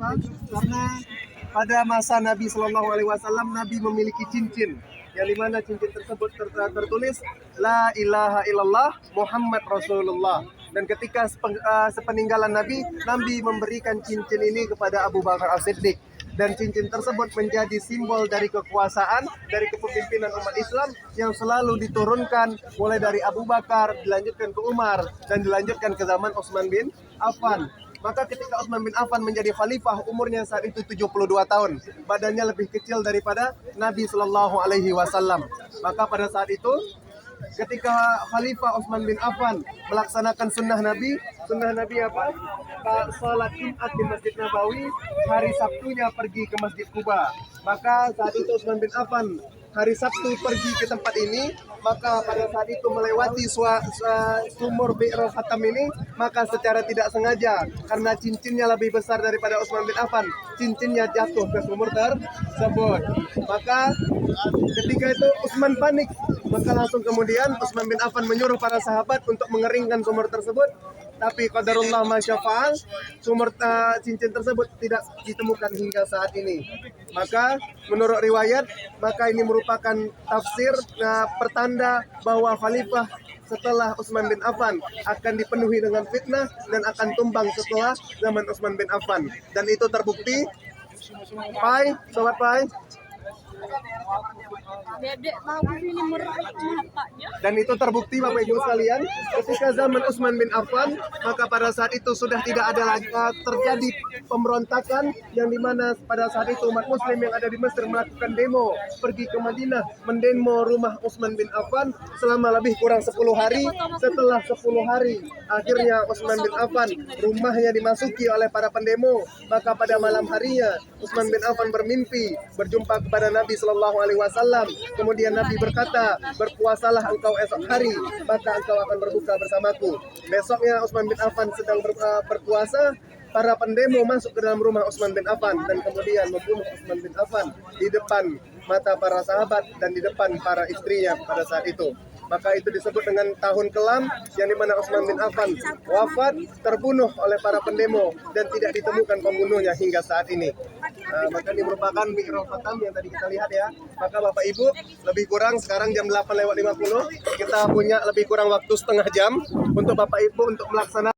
Kenapa? Karena pada masa Nabi Shallallahu Alaihi Wasallam, Nabi memiliki cincin yang dimana cincin tersebut tertulis La ilaha illallah Muhammad Rasulullah. Dan ketika sepeninggalan Nabi, Nabi memberikan cincin ini kepada Abu Bakar As-Siddiq. Dan cincin tersebut menjadi simbol dari kekuasaan, dari kepemimpinan umat Islam yang selalu diturunkan mulai dari Abu Bakar, dilanjutkan ke Umar, dan dilanjutkan ke zaman Utsman bin Affan. Maka ketika Utsman bin Affan menjadi khalifah, umurnya saat itu 72 tahun. Badannya lebih kecil daripada Nabi Shallallahu Alaihi Wasallam. Maka pada saat itu, ketika Khalifah Utsman bin Affan melaksanakan sunnah Nabi apa? Salat Jumat di Masjid Nabawi, hari Sabtunya pergi ke Masjid Kuba. Maka saat itu Utsman bin Affan hari Sabtu pergi ke tempat ini, maka pada saat itu melewati sumur Bi'r Khatam ini, maka secara tidak sengaja karena cincinnya lebih besar daripada Utsman bin Affan, cincinnya jatuh ke sumur tersebut. Maka ketika itu Utsman panik, maka langsung kemudian Utsman bin Affan menyuruh para sahabat untuk mengeringkan sumur tersebut. Tapi qadarullah masyafa'al, cincin tersebut tidak ditemukan hingga saat ini. Maka menurut riwayat, maka ini merupakan tafsir pertanda bahwa khalifah setelah Utsman bin Affan akan dipenuhi dengan fitnah dan akan tumbang setelah zaman Utsman bin Affan. Dan itu terbukti. Sobat Pai. Dan itu terbukti Bapak Ibu sekalian, ketika zaman Utsman bin Affan, maka pada saat itu sudah tidak ada lagi terjadi pemberontakan, yang dimana pada saat itu umat muslim yang ada di Mesir melakukan demo, pergi ke Madinah mendemo rumah Utsman bin Affan selama lebih kurang 10 hari. Setelah 10 hari, akhirnya Utsman bin Affan rumahnya dimasuki oleh para pendemo. Maka pada malam harinya Utsman bin Affan bermimpi berjumpa kepada Nabi Shallallahu Alaihi Wasallam. Kemudian Nabi berkata, berpuasalah engkau esok hari, maka engkau akan berbuka bersamaku. Besoknya Utsman bin Affan sedang berpuasa, para pendemo masuk ke dalam rumah Utsman bin Affan dan kemudian membunuh Utsman bin Affan di depan mata para sahabat dan di depan para istrinya pada saat itu. Maka itu disebut dengan tahun kelam, yang dimana Utsman bin Affan wafat terbunuh oleh para pendemo dan tidak ditemukan pembunuhnya hingga saat ini. Maka ini merupakan Bi'r Khatam yang tadi kita lihat ya. Maka Bapak Ibu, lebih kurang sekarang jam 8:50, kita punya lebih kurang waktu setengah jam untuk Bapak Ibu untuk melaksanakan